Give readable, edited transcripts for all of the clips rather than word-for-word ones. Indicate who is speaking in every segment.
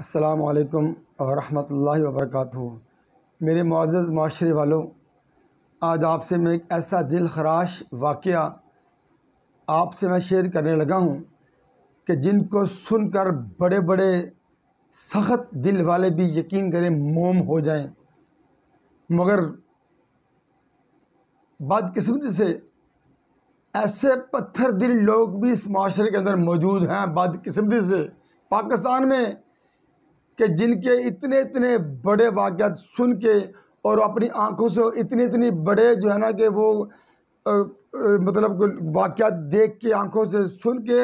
Speaker 1: السلام علیکم ورحمۃ اللہ وبرکاتہ۔ میرے معزز معاشرے والوں، آج آپ سے میں ایک ایسا دل خراش واقعہ آپ سے میں شیئر کرنے لگا ہوں کہ جن کو سن کر بڑے بڑے سخت دل والے بھی یقین کریں موم ہو جائیں، مگر بدقسمتی سے ایسے پتھر دل لوگ بھی اس معاشرے کے اندر موجود ہیں بدقسمتی سے پاکستان میں، کہ جن کے اتنے بڑے واقعات سن کے اور اپنی آنکھوں سے اتنی بڑے جو ہے نا کہ وہ مطلب واقعات دیکھ کے آنکھوں سے سن کے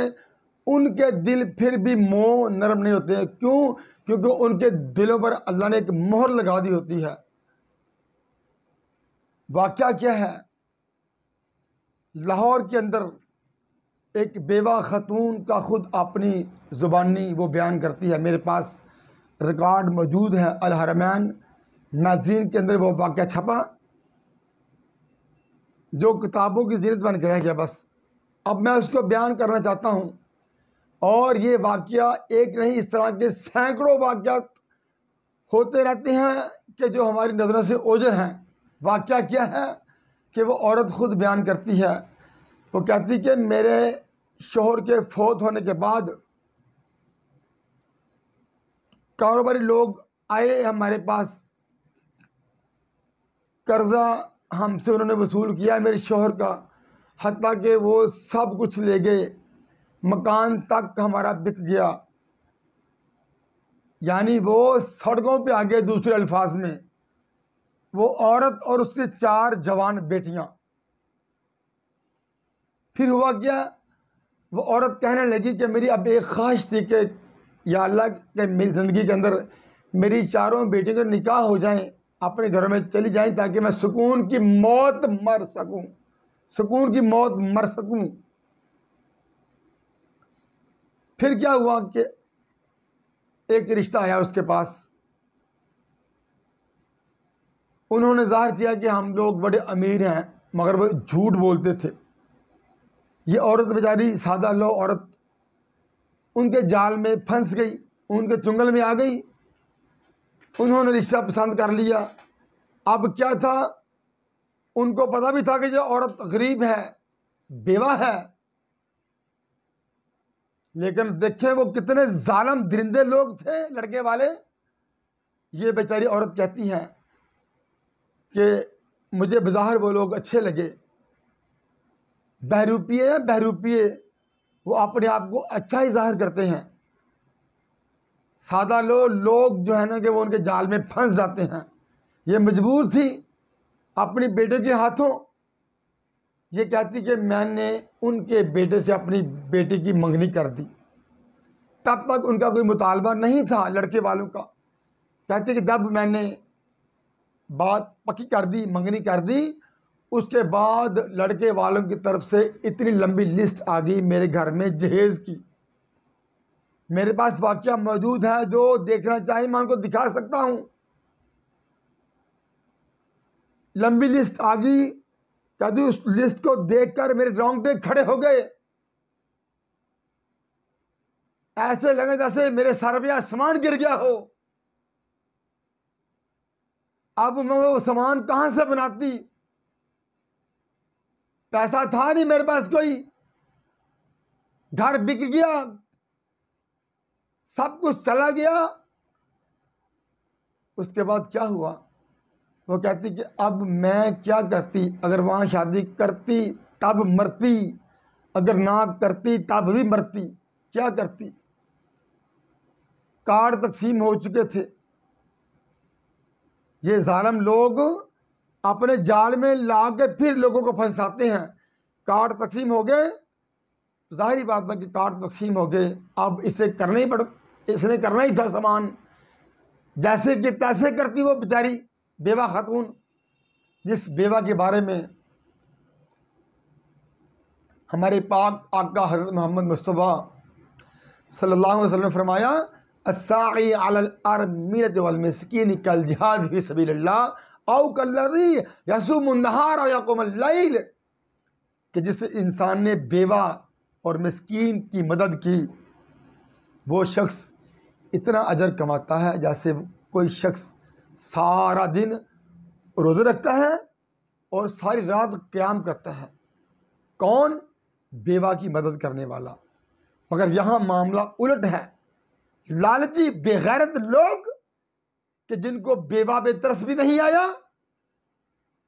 Speaker 1: ان کے دل پھر بھی نرم نہیں ہوتے ہیں۔ کیوں؟ کیونکہ ان کے دلوں پر اللہ نے ایک مہر لگا دی ہوتی ہے۔ واقعہ کیا ہے؟ لاہور کے اندر ایک بیوہ خاتون کا خود اپنی زبانی وہ بیان کرتی ہے، میرے پاس ریکارڈ موجود ہے، الحرمین میگزین کے اندر وہ واقعہ چھپا جو کتابوں کی زینت بن کے رہ گیا۔ بس اب میں اس کو بیان کرنا چاہتا ہوں، اور یہ واقعہ ایک نہیں، اس طرح کے سینکڑوں واقعات ہوتے رہتے ہیں کہ جو ہماری نظروں سے اوجھل ہیں۔ واقعہ کیا ہے کہ وہ عورت خود بیان کرتی ہے، وہ کہتی کہ میرے شوہر کے فوت ہونے کے بعد کاروباری لوگ آئے ہمارے پاس، قرضہ ہم سے انہوں نے وصول کیا میرے شوہر کا، حتیٰ کہ وہ سب کچھ لے گئے، مکان تک ہمارا بک گیا، یعنی وہ سڑکوں پہ آ گئے۔ دوسرے الفاظ میں وہ عورت اور اس کے 4 جوان بیٹیاں۔ پھر ہوا کیا؟ وہ عورت کہنے لگی کہ میری اب ایک خواہش تھی کہ یا اللہ کہ میری زندگی کے اندر میری 4 بیٹیوں کے نکاح ہو جائیں، اپنے گھروں میں چلی جائیں، تاکہ میں سکون کی موت مر سکوں، سکون کی موت مر سکوں۔ پھر کیا ہوا کہ ایک رشتہ آیا اس کے پاس، انہوں نے ظاہر کیا کہ ہم لوگ بڑے امیر ہیں، مگر وہ جھوٹ بولتے تھے۔ یہ عورت بیچاری سادہ لو عورت ان کے جال میں پھنس گئی، ان کے چنگل میں آ گئی، انہوں نے رشتہ پسند کر لیا۔ اب کیا تھا، ان کو پتہ بھی تھا کہ یہ عورت غریب ہے، بیوہ ہے، لیکن دیکھیں وہ کتنے ظالم درندے لوگ تھے لڑکے والے۔ یہ بیچاری عورت کہتی ہے کہ مجھے بظاہر وہ لوگ اچھے لگے، بہروپیے ہیں، بہروپیے، وہ اپنے آپ کو اچھا ہی ظاہر کرتے ہیں۔ سادہ لوگ جو ہے نا کہ وہ ان کے جال میں پھنس جاتے ہیں۔ یہ مجبور تھی اپنی بیٹے کے ہاتھوں، یہ کہتی کہ میں نے ان کے بیٹے سے اپنی بیٹی کی منگنی کر دی۔ تب تک ان کا کوئی مطالبہ نہیں تھا لڑکے والوں کا۔ کہتی کہ جب میں نے بات پکی کر دی، منگنی کر دی، اس کے بعد لڑکے والوں کی طرف سے اتنی لمبی لسٹ آ گئی میرے گھر میں جہیز کی۔ میرے پاس واقعہ موجود ہے، جو دیکھنا چاہیے میں ان کو دکھا سکتا ہوں۔ لمبی لسٹ آ گئی، کہتی اس لسٹ کو دیکھ کر میرے رونگٹے کھڑے ہو گئے، ایسے لگے جیسے میرے سر پہ آسمان گر گیا ہو۔ اب میں وہ سامان کہاں سے بناتی؟ پیسہ تھا نہیں میرے پاس کوئی، گھر بک گیا، سب کچھ چلا گیا۔ اس کے بعد کیا ہوا؟ وہ کہتی کہ اب میں کیا کرتی؟ اگر وہاں شادی کرتی تب مرتی، اگر نہ کرتی تب بھی مرتی، کیا کرتی؟ کارڈ تقسیم ہو چکے تھے، یہ ظالم لوگ اپنے جال میں لا کے پھر لوگوں کو پھنساتے ہیں۔ کارڈ تقسیم ہو گئے، ظاہری بات ہے کہ کارڈ تقسیم ہو گئے، اب اسے کرنا ہی اس نے کرنا ہی تھا سامان، جیسے کہ تیسے کرتی وہ بیچاری بیوہ خاتون، جس بیوہ کے بارے میں ہمارے پاک آقا حضرت محمد مصطفیٰ صلی اللہ علیہ وسلم نے فرمایا الساعی علی الارملۃ والمسکین کالجہاد فی سبیل اللہ او کالذی یصوم النہار و یقوم اللیل، کہ جس انسان نے بیوہ اور مسکین کی مدد کی، وہ شخص اتنا اجر کماتا ہے جیسے کوئی شخص سارا دن روزے رکھتا ہے اور ساری رات قیام کرتا ہے۔ کون؟ بیوہ کی مدد کرنے والا۔ مگر یہاں معاملہ الٹ ہے۔ لالچی بے غیرت لوگ کہ جن کو بیوہ پہ ترس بھی نہیں آیا،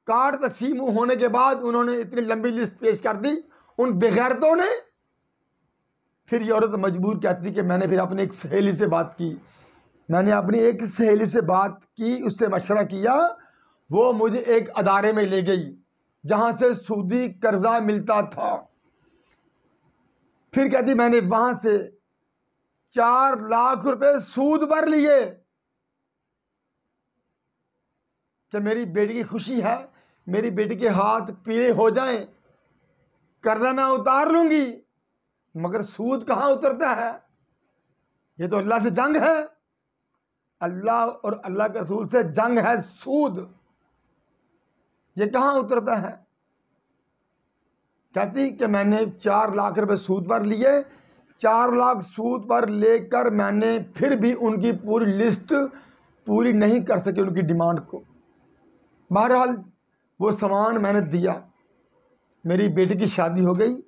Speaker 1: کارڈ تقسیم ہونے کے بعد انہوں نے اتنی لمبی لسٹ پیش کر دی ان بے غیرتوں نے۔ پھر یہ عورت مجبور کہتی کہ میں نے پھر اپنی ایک سہیلی سے بات کی، میں نے اپنی ایک سہیلی سے بات کی، اس سے مشورہ کیا، وہ مجھے ایک ادارے میں لے گئی جہاں سے سودی قرضہ ملتا تھا۔ پھر کہتی میں نے وہاں سے 4 لاکھ روپے سود بھر لیے کہ میری بیٹی کی خوشی ہے، میری بیٹی کے ہاتھ پیلے ہو جائیں، قرضہ میں اتار لوں گی۔ مگر سود کہاں اترتا ہے؟ یہ تو اللہ سے جنگ ہے، اللہ اور اللہ کے رسول سے جنگ ہے سود، یہ کہاں اترتا ہے؟ کہتی کہ میں نے 4 لاکھ روپے سود پر لیے، 4 لاکھ سود پر لے کر میں نے پھر بھی ان کی پوری لسٹ پوری نہیں کر سکی، ان کی ڈیمانڈ کو۔ بہرحال وہ سامان میں نے دیا، میری بیٹی کی شادی ہو گئی۔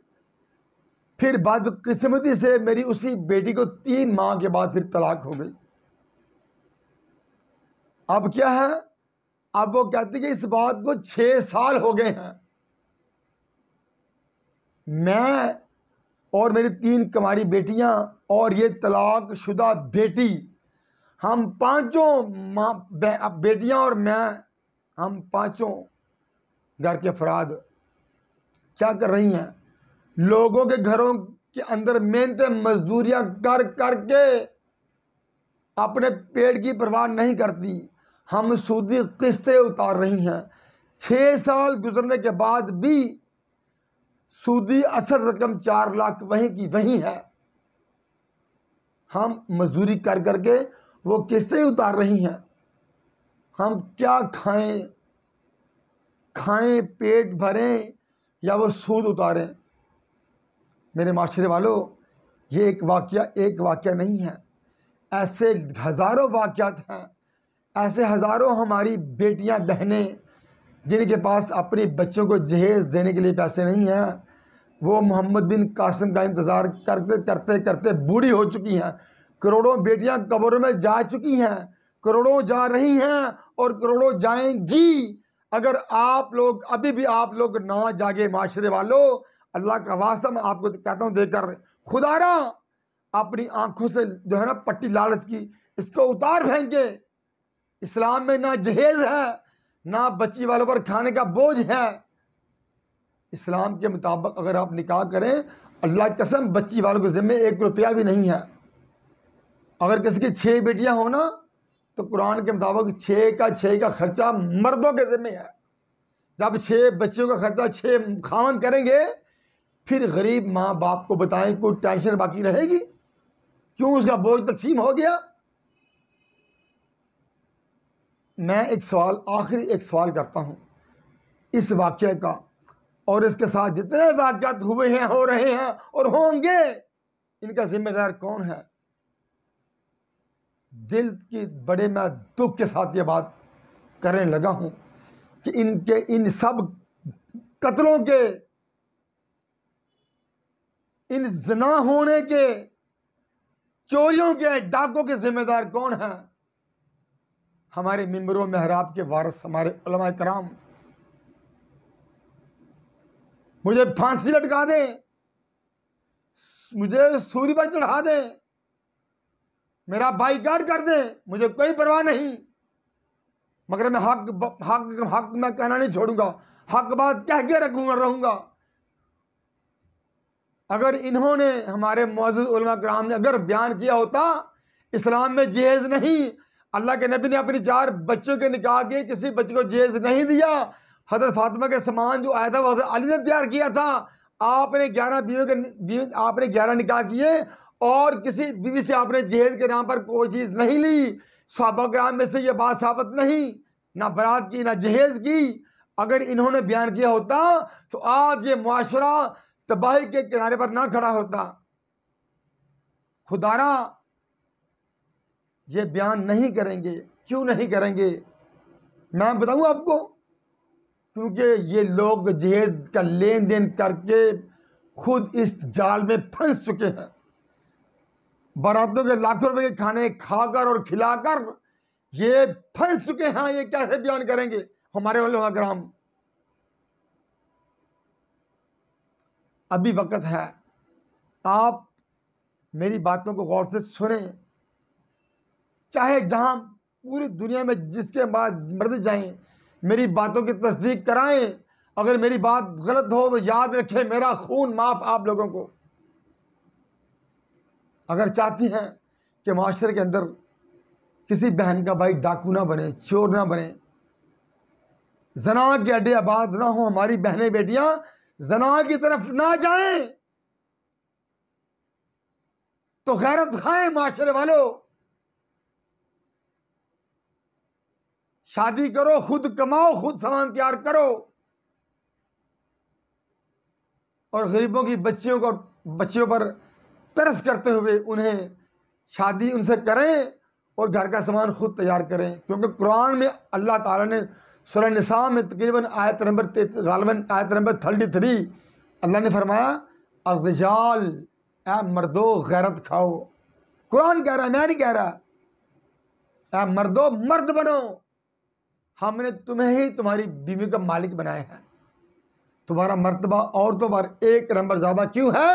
Speaker 1: پھر بدقسمتی سے میری اسی بیٹی کو 3 ماہ کے بعد پھر طلاق ہو گئی۔ اب کیا ہے؟ اب وہ کہتی کہ اس بات کو 6 سال ہو گئے ہیں، میں اور میری 3 کماری بیٹیاں اور یہ طلاق شدہ بیٹی، ہم 5 بیٹیاں اور میں، ہم 5 گھر کے افراد کیا کر رہی ہیں؟ لوگوں کے گھروں کے اندر محنتیں مزدوریاں کر کر کے اپنے پیٹ کی پرواہ نہیں کرتی، ہم سودی قسطیں اتار رہی ہیں۔ 6 سال گزرنے کے بعد بھی سودی اصل رقم 4 لاکھ وہیں کی وہیں ہے، ہم مزدوری کر کر کے وہ قسطیں اتار رہی ہیں۔ ہم کیا کھائیں پیٹ بھریں یا وہ سود اتاریں؟ میرے معاشرے والوں، یہ ایک واقعہ نہیں ہے، ایسے ہزاروں واقعات ہیں، ایسے ہزاروں ہماری بیٹیاں بہنیں جن کے پاس اپنی بچوں کو جہیز دینے کے لیے پیسے نہیں ہیں، وہ محمد بن قاسم کا انتظار کرتے کرتے کرتے بوڑھی ہو چکی ہیں۔ کروڑوں بیٹیاں قبروں میں جا چکی ہیں، کروڑوں جا رہی ہیں اور کروڑوں جائیں گی اگر آپ لوگ ابھی بھی آپ لوگ نہ جاگے۔ معاشرے والوں، اللہ کا واسطہ میں آپ کو کہتا ہوں دے کر خدا را اپنی آنکھوں سے جو ہے نا پٹی لالچ کی اس کو اتار پھینکے۔ اسلام میں نہ جہیز ہے، نہ بچی والوں پر کھانے کا بوجھ ہے۔ اسلام کے مطابق اگر آپ نکاح کریں، اللہ کی قسم بچی والوں کے ذمہ 1 روپیہ بھی نہیں ہے۔ اگر کسی کی 6 بیٹیاں ہونا تو قرآن کے مطابق 6 کا خرچہ مردوں کے ذمہ ہے۔ جب 6 بچیوں کا خرچہ 6 خاوند کریں گے، پھر غریب ماں باپ کو بتائیں کوئی ٹینشن باقی رہے گی؟ کیوں اس کا بوجھ تقسیم ہو گیا؟ میں آخری ایک سوال کرتا ہوں اس واقعے کا، اور اس کے ساتھ جتنے واقعات ہوئے ہیں، ہو رہے ہیں اور ہوں گے، ان کا ذمہ دار کون ہے؟ دل کی بڑے میں دکھ کے ساتھ یہ بات کرنے لگا ہوں کہ ان سب قتلوں کے، ان زنا ہونے کے، چوریوں کے، ڈاکوں کے ذمہ دار کون ہیں؟ ہمارے ممبروں محراب کے وارث، ہمارے علماء کرام۔ مجھے پھانسی لٹکا دیں، مجھے سولی پر چڑھا دیں، میرا بائی کاٹ کر دیں، مجھے کوئی پرواہ نہیں، مگر میں حق میں کہنا نہیں چھوڑوں گا، حق بات کہہ کے رہوں گا۔ اگر انہوں نے، ہمارے معزز علماء کرام نے اگر بیان کیا ہوتا اسلام میں جہیز نہیں، اللہ کے نبی نے اپنی 4 بچوں کے نکاح کے کسی بچے کو جہیز نہیں دیا، حضرت فاطمہ کے سامان جو آیا تھا وہ حضرت علی نے تیار کیا تھا، آپ نے 11 نکاح کیے اور کسی بیوی سے آپ نے جہیز کے نام پر کوئی چیز نہیں لی۔ صحابہ کرام میں سے یہ بات ثابت نہیں، نہ برات کی نہ جہیز کی۔ اگر انہوں نے بیان کیا ہوتا تو آج یہ معاشرہ تباہی کے کنارے پر نہ کھڑا ہوتا۔ خدارا یہ بیان نہیں کریں گے. کیوں نہیں کریں گے میں بتاؤں آپ کو؟ کیونکہ یہ لوگ جہیز کا لین دین کر کے خود اس جال میں پھنس چکے ہیں. باراتوں کے لاکھوں روپے کے کھانے کھا کر اور کھلا کر یہ پھنس چکے ہیں. یہ کیسے بیان کریں گے ہمارے علماء کرام؟ ابھی وقت ہے، آپ میری باتوں کو غور سے سنیں. چاہے جہاں پوری دنیا میں جس کے بعد مرد جائیں، میری باتوں کی تصدیق کرائیں. اگر میری بات غلط ہو تو یاد رکھیں میرا خون معاف آپ لوگوں کو. اگر چاہتی ہیں کہ معاشرے کے اندر کسی بہن کا بھائی ڈاکو نہ بنے، چور نہ بنے، زنا کے اڈے آباد نہ ہوں، ہماری بہنیں بیٹیاں زنا کی طرف نہ جائیں، تو غیرت کھائیں معاشرے والوں. شادی کرو، خود کماؤ، خود سامان تیار کرو، اور غریبوں کی بچیوں پر ترس کرتے ہوئے انہیں شادی ان سے کریں اور گھر کا سامان خود تیار کریں. کیونکہ قرآن میں اللہ تعالیٰ نے سورہ نساء میں تقریباً غالباً آیت نمبر 33 اللہ نے فرمایا الرجال، اے مردو غیرت کھاؤ. قرآن کہہ رہا ہے، میں نہیں کہہ رہا. اے مردو مرد بنو، ہم نے تمہیں ہی تمہاری بیوی کا مالک بنایا ہے. تمہارا مرتبہ عورتوں پر 1 نمبر زیادہ کیوں ہے؟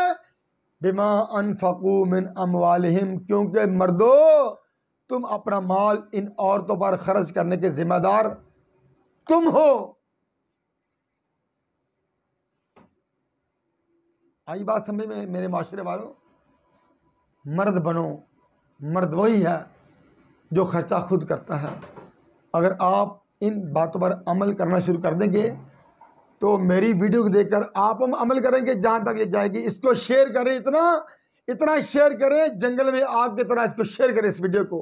Speaker 1: بما انفقوا من اموالہم، کیونکہ مردو تم اپنا مال ان عورتوں پر خرچ کرنے کے ذمہ دار تم ہو. آئی بات سمجھ میں میرے معاشرے والوں؟ مرد بنو. مرد وہی ہے جو خرچہ خود کرتا ہے. اگر آپ ان باتوں پر عمل کرنا شروع کر دیں گے تو میری ویڈیو کو دیکھ کر آپ ہم عمل کریں گے جہاں تک یہ جائے گی. اس کو شیئر کریں، اتنا شیئر کریں، جنگل میں آگ کی طرح اس کو شیئر کریں اس ویڈیو کو،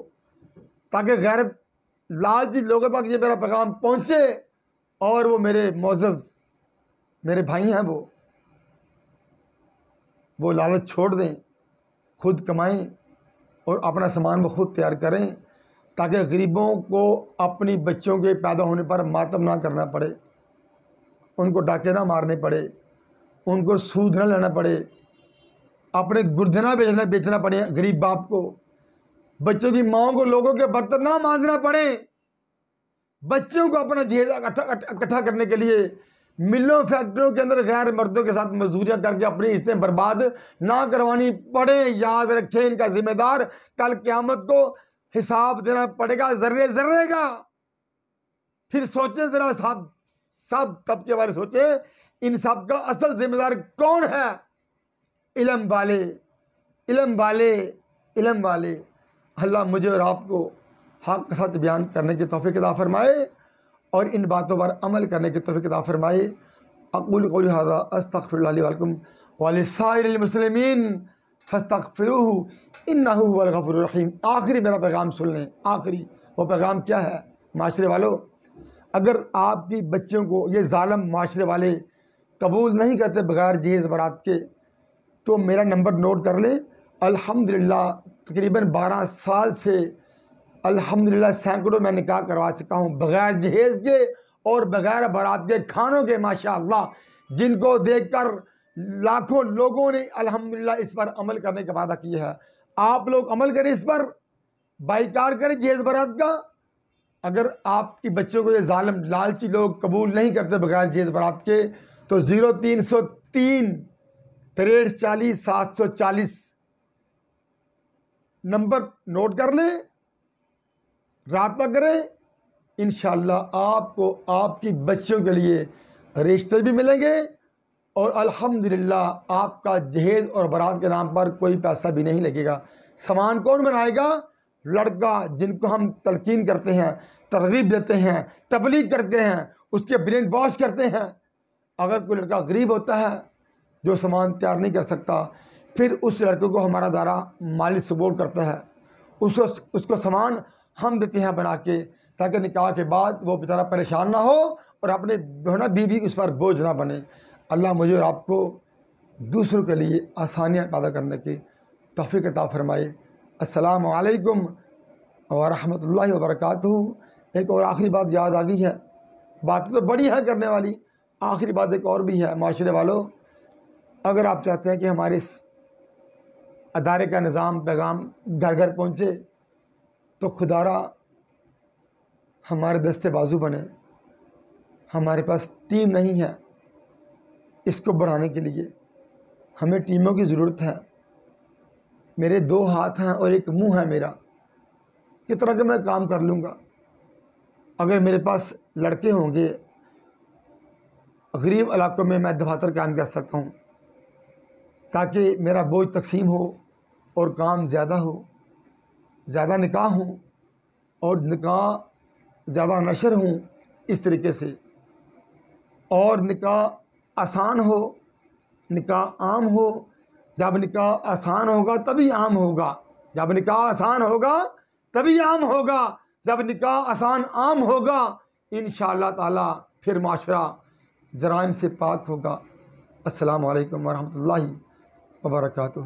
Speaker 1: تاکہ غیرت لالچی لوگوں تک یہ میرا پیغام پہنچے اور وہ میرے معزز میرے بھائی ہیں وہ لالچ چھوڑ دیں، خود کمائیں اور اپنا سامان وہ خود تیار کریں، تاکہ غریبوں کو اپنی بچوں کے پیدا ہونے پر ماتم نہ کرنا پڑے، ان کو ڈاکے نہ مارنے پڑے، ان کو سود نہ لینا پڑے، اپنے گردے نہ بیچنا پڑے غریب باپ کو، بچوں کی ماؤں کو لوگوں کے برتن نہ مانجنا پڑے، بچوں کو اپنا جہیز اکٹھا کرنے کے لیے ملوں فیکٹریوں کے اندر غیر مردوں کے ساتھ مزدوریاں کر کے اپنی عزتیں برباد نہ کروانی پڑے. یاد رکھیں ان کا ذمہ دار کل قیامت کو حساب دینا پڑے گا ذرے ذرے کا. پھر سوچیں ذرا سب طبقے والے سوچیں ان سب کا اصل ذمہ دار کون ہے؟ علم والے، علم والے، علم والے. اللہ مجھے اور آپ کو حق سچ بیان کرنے کی توفیق عطا فرمائے اور ان باتوں پر عمل کرنے کی توفیق عطا فرمائے. اقول قولی ھذا استغفر اللہ لی ولکم ولسائر المسلمین فاستغفروہ انہ ھو الغفور الرحیم. آخری میرا پیغام سن لیں. آخری وہ پیغام کیا ہے معاشرے والوں؟ اگر آپ کی بچوں کو یہ ظالم معاشرے والے قبول نہیں کرتے بغیر جہیز برات کے تو میرا نمبر نوٹ کر لیں. الحمدللہ تقریباً 12 سال سے الحمدللہ سینکڑوں میں نکاح کروا چکا ہوں بغیر جہیز کے اور بغیر بارات کے کھانوں کے ماشاءاللہ، جن کو دیکھ کر لاکھوں لوگوں نے الحمدللہ اس پر عمل کرنے کا وعدہ کیا ہے. آپ لوگ عمل کریں، اس پر بائیکاٹ کریں جہیز بارات کا. اگر آپ کی بچوں کو یہ ظالم لالچی لوگ قبول نہیں کرتے بغیر جہیز بارات کے تو 0303 6340 740 نمبر نوٹ کر لیں، رابطہ کریں. انشاءاللہ آپ کو آپ کی بچوں کے لیے رشتے بھی ملیں گے اور الحمدللہ آپ کا جہیز اور بارات کے نام پر کوئی پیسہ بھی نہیں لگے گا. سامان کون بنائے گا؟ لڑکا، جن کو ہم تلقین کرتے ہیں، ترغیب دیتے ہیں، تبلیغ کرتے ہیں، اس کے برین واش کرتے ہیں. اگر کوئی لڑکا غریب ہوتا ہے جو سامان تیار نہیں کر سکتا، پھر اس لڑکے کو ہمارا ادارہ مالی سپورٹ کرتا ہے. اس کو سامان ہم دیتے ہیں بنا کے، تاکہ نکاح کے بعد وہ بیچارہ پریشان نہ ہو اور اپنے بیوی اس پر بوجھ نہ بنے. اللہ مجھے اور آپ کو دوسروں کے لیے آسانیاں پیدا کرنے کی توفیق عطا فرمائے. السلام علیکم ورحمۃ اللہ وبرکاتہ۔ ایک اور آخری بات یاد آ گئی ہے، بات تو بڑی ہے کرنے والی، آخری بات ایک اور بھی ہے۔ معاشرے والوں، اگر آپ چاہتے ہیں کہ ہمارے اس ادارے کا نظام پیغام گھر گھر پہنچے تو خدا را ہمارے دستے بازو بنے۔ ہمارے پاس ٹیم نہیں ہے اس کو بڑھانے کے لیے، ہمیں ٹیموں کی ضرورت ہے۔ میرے 2 ہاتھ ہیں اور ایک منہ ہے میرا، کتنا کہ میں کام کر لوں گا۔ اگر میرے پاس لڑکے ہوں گے، غریب علاقوں میں دفاتر قائم کر سکتا ہوں تاکہ میرا بوجھ تقسیم ہو اور کام زیادہ ہو، زیادہ نکاح ہوں اور نکاح زیادہ نشر ہوں اس طریقے سے، اور نکاح آسان ہو، نکاح عام ہو۔ جب نکاح آسان ہوگا تبھی عام ہوگا، جب نکاح آسان ہوگا تبھی عام ہوگا، جب نکاح آسان عام ہوگا انشاءاللہ تعالی پھر معاشرہ جرائم سے پاک ہوگا۔ السلام علیکم ورحمۃ اللہ وبرکاتہ۔